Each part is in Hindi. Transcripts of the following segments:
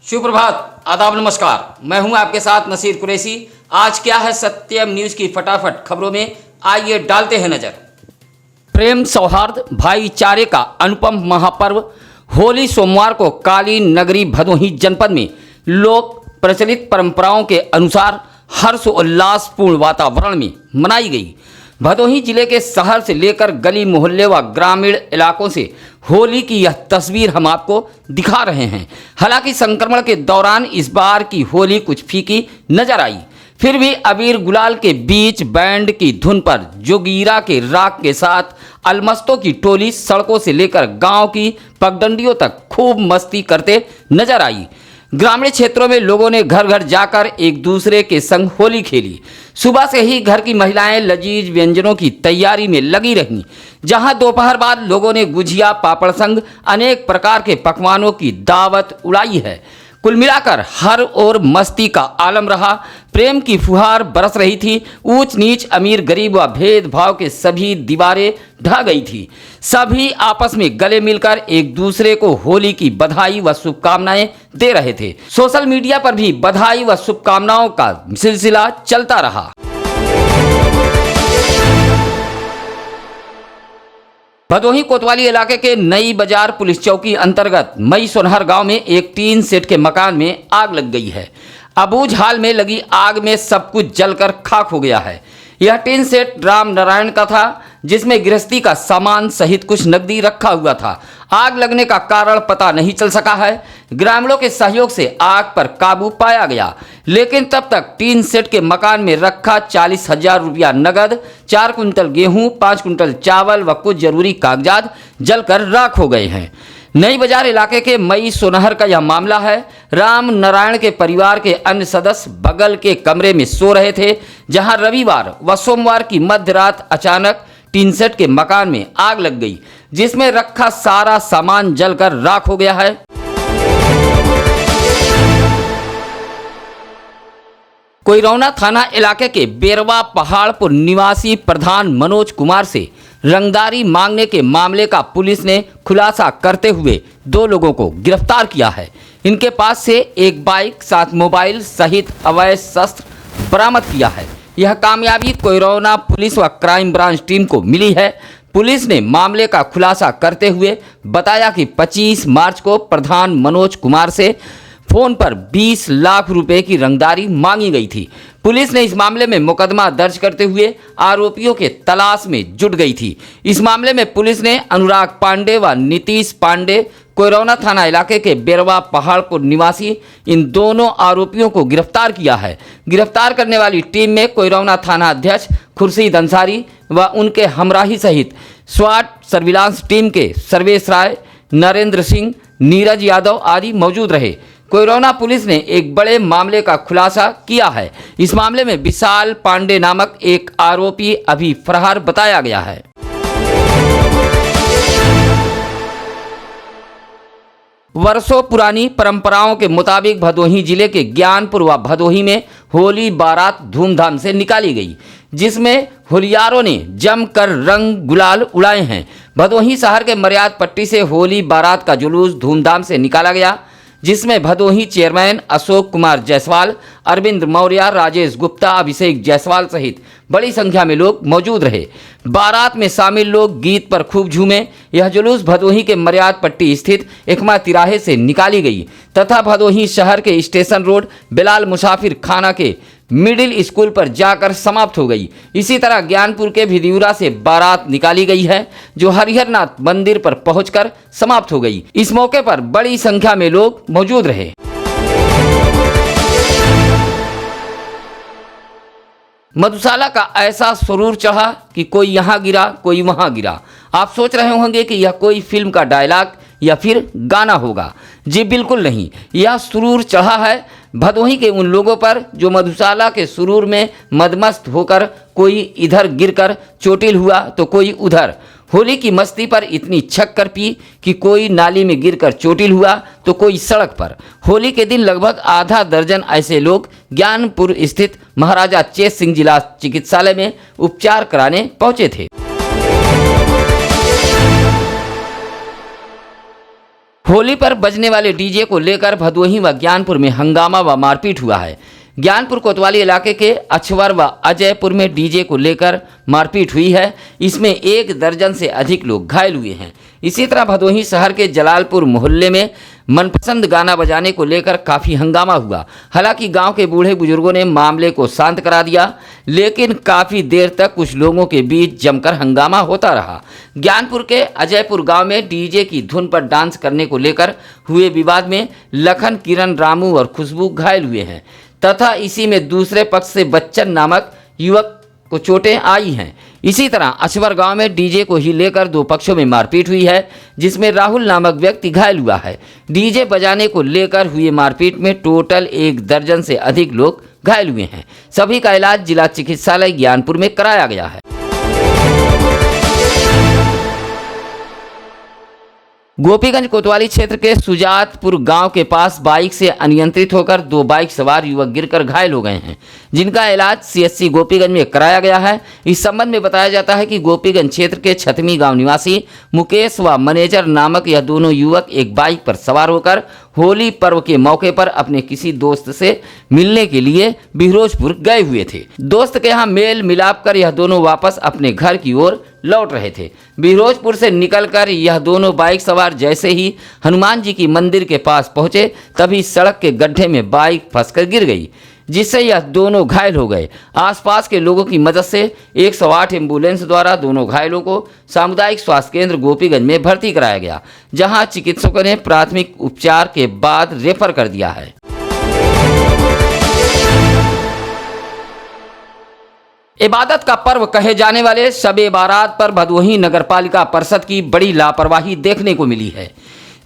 सुप्रभात, आदाब, नमस्कार। मैं हूं आपके साथ नसीर कुरैशी। आज क्या है सत्यम न्यूज की फटाफट खबरों में, आइए डालते हैं नजर। प्रेम, सौहार्द, भाईचारे का अनुपम महापर्व होली सोमवार को काली नगरी भदोही जनपद में लोक प्रचलित परंपराओं के अनुसार हर्षोल्लासपूर्ण वातावरण में मनाई गई। भदोही जिले के शहर से लेकर गली मोहल्ले व ग्रामीण इलाकों से होली की यह तस्वीर हम आपको दिखा रहे हैं। हालांकि संक्रमण के दौरान इस बार की होली कुछ फीकी नजर आई, फिर भी अबीर गुलाल के बीच बैंड की धुन पर जोगीरा के राग के साथ अलमस्तों की टोली सड़कों से लेकर गांव की पगडंडियों तक खूब मस्ती करते नजर आई। ग्रामीण क्षेत्रों में लोगों ने घर घर जाकर एक दूसरे के संग होली खेली। सुबह से ही घर की महिलाएं लजीज व्यंजनों की तैयारी में लगी रहीं, जहां दोपहर बाद लोगों ने गुजिया, पापड़ संग अनेक प्रकार के पकवानों की दावत उड़ाई है। कुल मिलाकर हर ओर मस्ती का आलम रहा। प्रेम की फुहार बरस रही थी। ऊंच नीच, अमीर गरीब व भेदभाव के सभी दीवारें ढह गई थी। सभी आपस में गले मिलकर एक दूसरे को होली की बधाई व शुभकामनाएं दे रहे थे। सोशल मीडिया पर भी बधाई व शुभकामनाओं का सिलसिला चलता रहा। भदोही कोतवाली इलाके के नई बाजार पुलिस चौकी अंतर्गत मई सोनहर गांव में एक टीन सेट के मकान में आग लग गई है। अबूझ हाल में लगी आग में सब कुछ जलकर खाक हो गया है। यह टीन सेट राम नारायण का था, जिसमें गृहस्थी का सामान सहित कुछ नकदी रखा हुआ था। आग लगने का कारण पता नहीं चल सका है। ग्रामीणों के सहयोग से आग पर काबू पाया गया, लेकिन तब तक टीन सेट के मकान में रखा 40,000 रुपया नगद, 4 कुंटल गेहूं, 5 कुंटल चावल व कुछ जरूरी कागजात जलकर राख हो गए हैं। नई बाजार इलाके के मई सोनहर का यह मामला है। राम नारायण के परिवार के अन्य सदस्य बगल के कमरे में सो रहे थे, जहां रविवार व सोमवार की मध्य रात अचानक टीन सेट के मकान में आग लग गई, जिसमें रखा सारा सामान जलकर राख हो गया है। कोइरौना थाना इलाके के बेरवा पहाड़पुर निवासी प्रधान मनोज कुमार से रंगदारी मांगने के मामले का पुलिस ने खुलासा करते हुए 2 लोगों को गिरफ्तार किया है। इनके पास से एक बाइक, 7 मोबाइल सहित अवैध शस्त्र बरामद किया है। यह कामयाबी कोइरौना पुलिस व क्राइम ब्रांच टीम को मिली है। पुलिस ने मामले का खुलासा करते हुए बताया कि 25 मार्च को प्रधान मनोज कुमार से फोन पर 20 लाख रुपए की रंगदारी मांगी गई थी। पुलिस ने इस मामले में मुकदमा दर्ज करते हुए आरोपियों के तलाश में जुट गई थी। इस मामले में पुलिस ने अनुराग पांडे व नीतीश पांडे, कोइरौना थाना इलाके के बेरवा पहाड़पुर निवासी, इन दोनों आरोपियों को गिरफ्तार किया है। गिरफ्तार करने वाली टीम में कोइरौना थाना अध्यक्ष खुर्शीद अंसारी व उनके हमराही सहित स्वाट सर्विलांस टीम के सर्वेश राय, नरेंद्र सिंह, नीरज यादव आदि मौजूद रहे। कोइरौना पुलिस ने एक बड़े मामले का खुलासा किया है। इस मामले में विशाल पांडे नामक एक आरोपी अभी फरार बताया गया है। वर्षों पुरानी परंपराओं के मुताबिक भदोही जिले के ज्ञानपुर व भदोही में होली बारात धूमधाम से निकाली गई, जिसमें होलियारों ने जमकर रंग गुलाल उड़ाए हैं। भदोही शहर के मर्याद पट्टी से होली बारात का जुलूस धूमधाम से निकाला गया, जिसमें भदोही चेयरमैन अशोक कुमार जायसवाल, अरविंद मौर्य, राजेश गुप्ता, अभिषेक जायसवाल सहित बड़ी संख्या में लोग मौजूद रहे। बारात में शामिल लोग गीत पर खूब झूमे। यह जुलूस भदोही के मर्याद पट्टी स्थित एकमा तिराहे से निकाली गई तथा भदोही शहर के स्टेशन रोड बिलाल मुसाफिर खाना के मिडिल स्कूल पर जाकर समाप्त हो गई। इसी तरह ज्ञानपुर के भिदियूरा से बारात निकाली गई है, जो हरिहरनाथ मंदिर पर पहुंचकर समाप्त हो गई। इस मौके पर बड़ी संख्या में लोग मौजूद रहे। मधुशाला का ऐसा सुरूर चढ़ा कि कोई यहाँ गिरा, कोई वहाँ गिरा। आप सोच रहे होंगे कि यह कोई फिल्म का डायलॉग या फिर गाना होगा। जी बिल्कुल नहीं, यह सुरूर चढ़ा है भदोही के उन लोगों पर जो मधुशाला के सुरूर में मदमस्त होकर कोई इधर गिरकर चोटिल हुआ तो कोई उधर। होली की मस्ती पर इतनी छक्कर पी कि कोई नाली में गिरकर चोटिल हुआ तो कोई सड़क पर। होली के दिन लगभग आधा दर्जन ऐसे लोग ज्ञानपुर स्थित महाराजा चेत सिंह जिला चिकित्सालय में उपचार कराने पहुंचे थे। होली पर बजने वाले डीजे को लेकर भदोही व ज्ञानपुर में हंगामा व मारपीट हुआ है। ज्ञानपुर कोतवाली इलाके के अछवर व अजयपुर में डीजे को लेकर मारपीट हुई है। इसमें 1 दर्जन से अधिक लोग घायल हुए हैं। इसी तरह भदोही शहर के जलालपुर मोहल्ले में मनपसंद गाना बजाने को लेकर काफ़ी हंगामा हुआ। हालांकि गांव के बूढ़े बुजुर्गों ने मामले को शांत करा दिया, लेकिन काफ़ी देर तक कुछ लोगों के बीच जमकर हंगामा होता रहा। ज्ञानपुर के अजयपुर गांव में डीजे की धुन पर डांस करने को लेकर हुए विवाद में लखन, किरण, रामू और खुशबू घायल हुए हैं तथा इसी में दूसरे पक्ष से बच्चन नामक युवक को चोटें आई हैं। इसी तरह अछवर गांव में डीजे को ही लेकर 2 पक्षों में मारपीट हुई है, जिसमें राहुल नामक व्यक्ति घायल हुआ है। डीजे बजाने को लेकर हुई मारपीट में टोटल 1 दर्जन से अधिक लोग घायल हुए हैं। सभी का इलाज जिला चिकित्सालय ज्ञानपुर में कराया गया है। गोपीगंज कोतवाली क्षेत्र के सुजातपुर गांव के पास बाइक से अनियंत्रित होकर 2 बाइक सवार युवक गिरकर घायल हो गए हैं, जिनका इलाज सीएचसी गोपीगंज में कराया गया है। इस संबंध में बताया जाता है कि गोपीगंज क्षेत्र के छतमी गांव निवासी मुकेश व मैनेजर नामक यह दोनों युवक एक बाइक पर सवार होकर होली पर्व के मौके पर अपने किसी दोस्त से मिलने के लिए बिहरोजपुर गए हुए थे। दोस्त के यहाँ मेल मिलाप कर यह दोनों वापस अपने घर की ओर लौट रहे थे। बिहरोजपुर से निकलकर यह दोनों बाइक सवार जैसे ही हनुमान जी की मंदिर के पास पहुंचे, तभी सड़क के गड्ढे में बाइक फंसकर गिर गई, जिससे यह दोनों घायल हो गए। आसपास के लोगों की मदद से 108 एम्बुलेंस द्वारा दोनों घायलों को सामुदायिक स्वास्थ्य केंद्र गोपीगंज में भर्ती कराया गया, जहां चिकित्सकों ने प्राथमिक उपचार के बाद रेफर कर दिया है। इबादत का पर्व कहे जाने वाले शबे बारात पर भदोही नगरपालिका परिषद की बड़ी लापरवाही देखने को मिली है,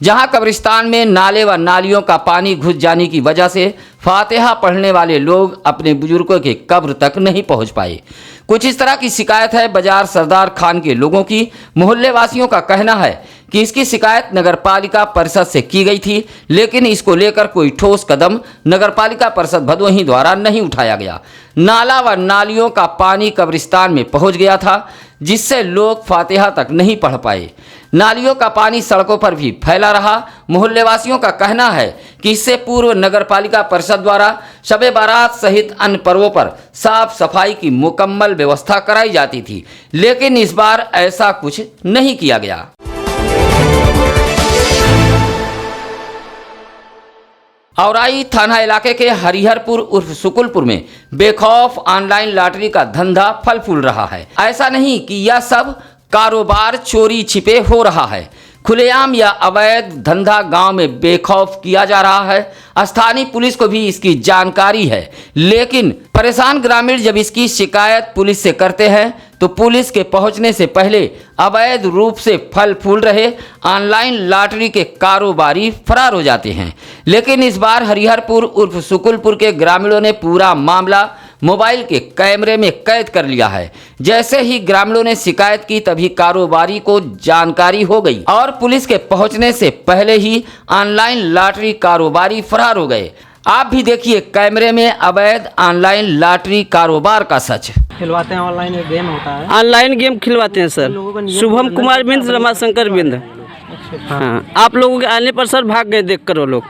जहां कब्रिस्तान में नाले व नालियों का पानी घुस जाने की वजह से फातिहा पढ़ने वाले लोग अपने बुजुर्गों के कब्र तक नहीं पहुंच पाए। कुछ इस तरह की शिकायत है बाजार सरदार खान के लोगों की। मोहल्ले वासियों का कहना है कि इसकी शिकायत नगरपालिका परिषद से की गई थी, लेकिन इसको लेकर कोई ठोस कदम नगरपालिका परिषद भदोही द्वारा नहीं उठाया गया। नाला व नालियों का पानी कब्रिस्तान में पहुंच गया था, जिससे लोग फातिहा तक नहीं पढ़ पाए। नालियों का पानी सड़कों पर भी फैला रहा। मोहल्लेवासियों का कहना है कि इससे पूर्व नगरपालिका परिषद द्वारा शबे बारात सहित अन्य पर्वों पर साफ सफाई की मुकम्मल व्यवस्था कराई जाती थी, लेकिन इस बार ऐसा कुछ नहीं किया गया। औराई थाना इलाके के हरिहरपुर उर्फ सुकुलपुर में बेखौफ ऑनलाइन लॉटरी का धंधा फल फूल रहा है। ऐसा नहीं कि यह सब कारोबार चोरी छिपे हो रहा है, खुलेआम या अवैध धंधा गांव में बेखौफ किया जा रहा है। स्थानीय पुलिस को भी इसकी जानकारी है, लेकिन परेशान ग्रामीण जब इसकी शिकायत पुलिस से करते हैं तो पुलिस के पहुंचने से पहले अवैध रूप से फल फूल रहे ऑनलाइन लॉटरी के कारोबारी फरार हो जाते हैं। लेकिन इस बार हरिहरपुर उर्फ सुकुलपुर के ग्रामीणों ने पूरा मामला मोबाइल के कैमरे में कैद कर लिया है। जैसे ही ग्रामीणों ने शिकायत की, तभी कारोबारी को जानकारी हो गई और पुलिस के पहुंचने से पहले ही ऑनलाइन लॉटरी कारोबारी फरार हो गए। आप भी देखिए कैमरे में अवैध ऑनलाइन लॉटरी कारोबार का सच। खिलवाते हैं, ऑनलाइन गेम होता है। ऑनलाइन गेम खिलवाते हैं सर। शुभम कुमार बिंद, रमाशंकर बिंद। हाँ, आप लोगों के आने पर सर भाग गए देख कर वो लोग।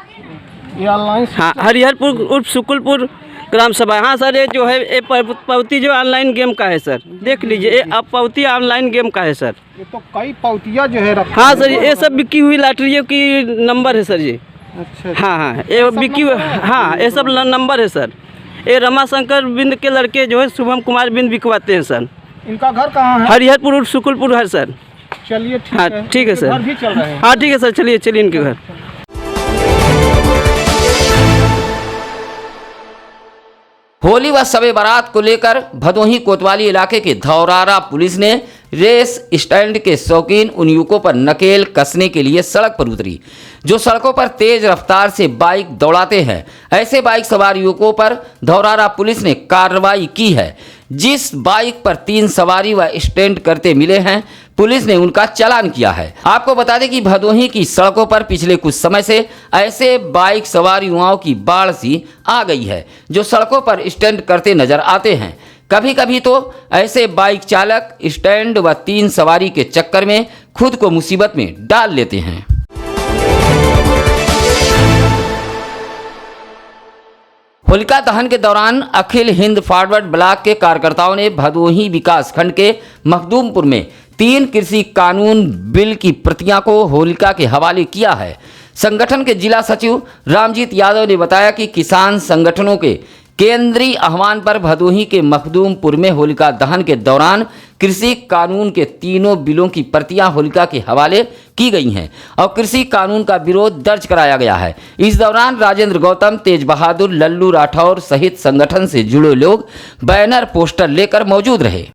ये ऑनलाइन? हाँ, हरिहरपुर उर्फ सुकुलपुर ग्राम सभा। हाँ सर, ये जो है ये पावती जो ऑनलाइन गेम का है सर, देख लीजिए। ये अब पावती ऑनलाइन गेम का है सर। ये तो कई पावतियाँ जो है रखा। हाँ सर, ये सब बिकी हुई लॉटरियों की नंबर है सर ये। अच्छा। हाँ हाँ, ये बिकी हुई, हाँ ये सब नंबर है सर। ये रमाशंकर बिंद के लड़के जो है शुभम कुमार बिंद बिकवाते हैं सर। इनका घर कहाँ है? हरिहरपुर उर्फ सुकुलपुर है सर। चलिए ठीक हाँ है। ठीक है सर। घर भी चल रहे हैं। हाँ ठीक है सर, चलिए चलिए इनके घर। होली व शबे बारात को लेकर भदोही कोतवाली इलाके के धौरारा पुलिस ने रेस स्टैंड के शौकीन उन युवकों पर नकेल कसने के लिए सड़क पर उतरी, जो सड़कों पर तेज रफ्तार से बाइक दौड़ाते हैं। ऐसे बाइक सवार युवकों पर धौरारा पुलिस ने कार्रवाई की है। जिस बाइक पर 3 सवारी व स्टैंड करते मिले हैं, पुलिस ने उनका चालान किया है। आपको बता दें कि भदोही की सड़कों पर पिछले कुछ समय से ऐसे बाइक सवार युवाओं की बाढ़ सी आ गई है, जो सड़कों पर स्टैंड करते नजर आते हैं। कभी कभी तो ऐसे बाइक चालक स्टैंड व 3 सवारी के चक्कर में खुद को मुसीबत में डाल लेते हैं। होलिका दहन के दौरान अखिल हिंद फॉरवर्ड ब्लॉक के कार्यकर्ताओं ने भदोही विकास खंड के मखदूमपुर में 3 कृषि कानून बिल की प्रतियां को होलिका के हवाले किया है। संगठन के जिला सचिव रामजीत यादव ने बताया कि किसान संगठनों के केंद्रीय आह्वान पर भदोही के मखदूमपुर में होलिका दहन के दौरान कृषि कानून के 3 बिलों की प्रतियां होलिका के हवाले की गई हैं और कृषि कानून का विरोध दर्ज कराया गया है। इस दौरान राजेंद्र गौतम, तेज बहादुर, लल्लू राठौर सहित संगठन से जुड़े लोग बैनर पोस्टर लेकर मौजूद रहे।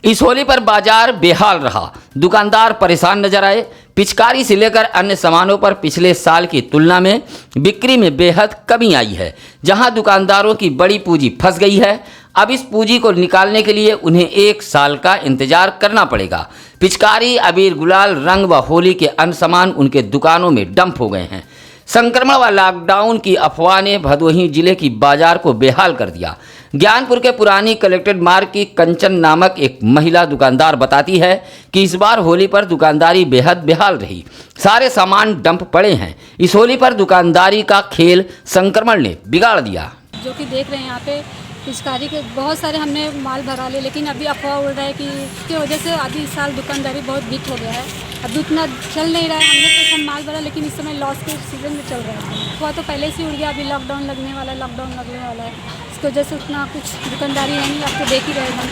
इस होली पर बाजार बेहाल रहा, दुकानदार परेशान नजर आए। पिचकारी से लेकर अन्य सामानों पर पिछले साल की तुलना में बिक्री में बेहद कमी आई है। जहां दुकानदारों की बड़ी पूंजी फंस गई है, अब इस पूंजी को निकालने के लिए उन्हें 1 साल का इंतजार करना पड़ेगा। पिचकारी, अबीर, गुलाल, रंग व होली के अन्य सामान उनके दुकानों में डंप हो गए हैं। संक्रमण व लॉकडाउन की अफवाह ने भदोही जिले की बाजार को बेहाल कर दिया। ज्ञानपुर के पुरानी कलेक्ट्रेट मार्ग की कंचन नामक एक महिला दुकानदार बताती है कि इस बार होली पर दुकानदारी बेहद बेहाल रही। सारे सामान डंप पड़े हैं। इस होली पर दुकानदारी का खेल संक्रमण ने बिगाड़ दिया। जो कि देख रहे हैं यहाँ पे पिचकारी के बहुत सारे हमने माल भरा लिए, लेकिन अभी अफवाह उड़ रहा है कि इसके वजह से अभी इस साल दुकानदारी बहुत वीक हो गया है। अभी उतना चल नहीं रहा है। हमने तो सब माल भरा, लेकिन इस समय लॉस के सीजन में चल रहा है। अफवाह तो पहले से उड़ गया। अभी लॉकडाउन लगने वाला है, इसकी वजह से उतना कुछ दुकानदारी नहीं। आप तो देख ही रहे हैं।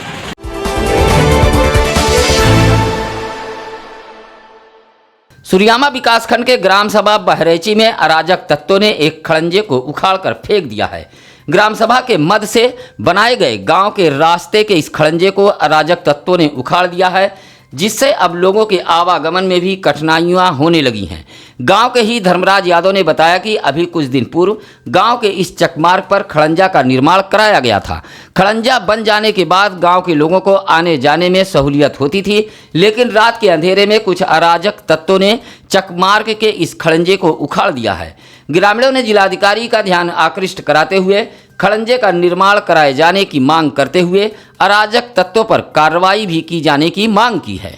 सुरियामा विकासखंड के ग्राम सभा बहरेची में अराजक तत्वों ने एक खड़ंजे को उखाड़कर फेंक दिया है। ग्राम सभा के मद से बनाए गए गांव के रास्ते के इस खड़ंजे को अराजक तत्वों ने उखाड़ दिया है, जिससे अब लोगों के आवागमन में भी कठिनाइयां होने लगी हैं। गांव के ही धर्मराज यादव ने बताया कि अभी कुछ दिन पूर्व गांव के इस चकमार्ग पर खड़ंजा का निर्माण कराया गया था। खड़ंजा बन जाने के बाद गांव के लोगों को आने जाने में सहूलियत होती थी, लेकिन रात के अंधेरे में कुछ अराजक तत्वों ने चकमार्ग के इस खड़ंजे को उखाड़ दिया है। ग्रामीणों ने जिलाधिकारी का ध्यान आकृष्ट कराते हुए खड़ंजे का निर्माण कराए जाने की मांग करते हुए अराजक तत्वों पर कार्रवाई भी की जाने की मांग की है।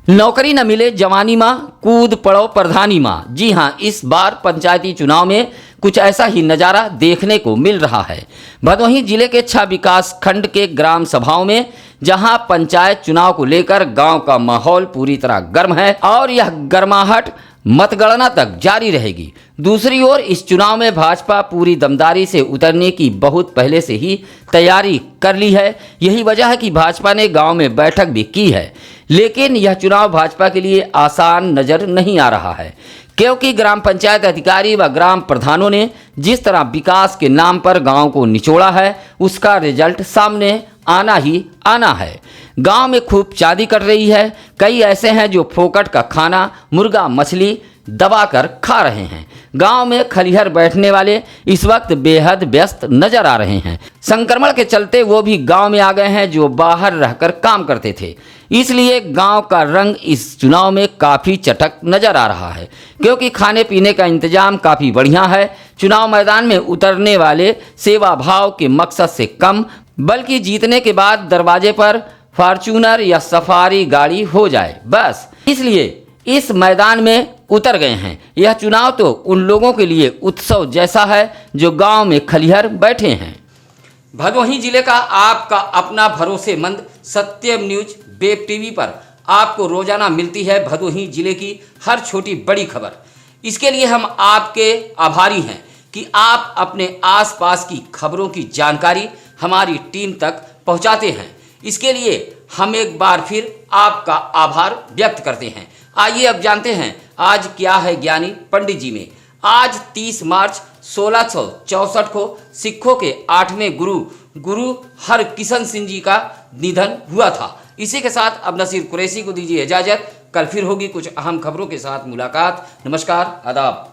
नौकरी न मिले जवानी माँ, कूद पड़ो प्रधानी माँ। जी हां, इस बार पंचायती चुनाव में कुछ ऐसा ही नज़ारा देखने को मिल रहा है। भदोही जिले के 6 विकास खंड के ग्राम सभाओं में जहां पंचायत चुनाव को लेकर गांव का माहौल पूरी तरह गर्म है और यह गर्माहट मतगणना तक जारी रहेगी। दूसरी ओर इस चुनाव में भाजपा पूरी दमदारी से उतरने की बहुत पहले से ही तैयारी कर ली है। यही वजह है कि भाजपा ने गांव में बैठक भी की है, लेकिन यह चुनाव भाजपा के लिए आसान नजर नहीं आ रहा है, क्योंकि ग्राम पंचायत अधिकारी व ग्राम प्रधानों ने जिस तरह विकास के नाम पर गांव को निचोड़ा है, उसका रिजल्ट सामने आना ही आना है। गांव में खूब चांदी कट रही है। कई ऐसे हैं जो फोकट का खाना, मुर्गा मछली दबाकर खा रहे हैं। गांव में खलिहर बैठने वाले इस वक्त बेहद व्यस्त नजर आ रहे हैं। संक्रमण के चलते वो भी गांव में आ गए हैं जो बाहर रहकर काम करते थे। इसलिए गांव का रंग इस चुनाव में काफ़ी चटक नजर आ रहा है, क्योंकि खाने पीने का इंतजाम काफ़ी बढ़िया है। चुनाव मैदान में उतरने वाले सेवा भाव के मकसद से कम, बल्कि जीतने के बाद दरवाजे पर फॉर्च्यूनर या सफारी गाड़ी हो जाए, बस इसलिए इस मैदान में उतर गए हैं। यह चुनाव तो उन लोगों के लिए उत्सव जैसा है जो गांव में खलिहर बैठे हैं। भदोही जिले का आपका अपना भरोसेमंद सत्यम न्यूज वेब टीवी पर आपको रोजाना मिलती है भदोही जिले की हर छोटी बड़ी खबर। इसके लिए हम आपके आभारी हैं कि आप अपने आसपास की खबरों की जानकारी हमारी टीम तक पहुंचाते हैं। इसके लिए हम एक बार फिर आपका आभार व्यक्त करते हैं। आइए अब जानते हैं आज क्या है ज्ञानी पंडित जी में। आज 30 मार्च 1664 को सिखों के 8वें गुरु हरकिशन सिंह जी का निधन हुआ था। इसी के साथ अब नसीर कुरैशी को दीजिए इजाजत। कल फिर होगी कुछ अहम खबरों के साथ मुलाकात। नमस्कार, आदाब।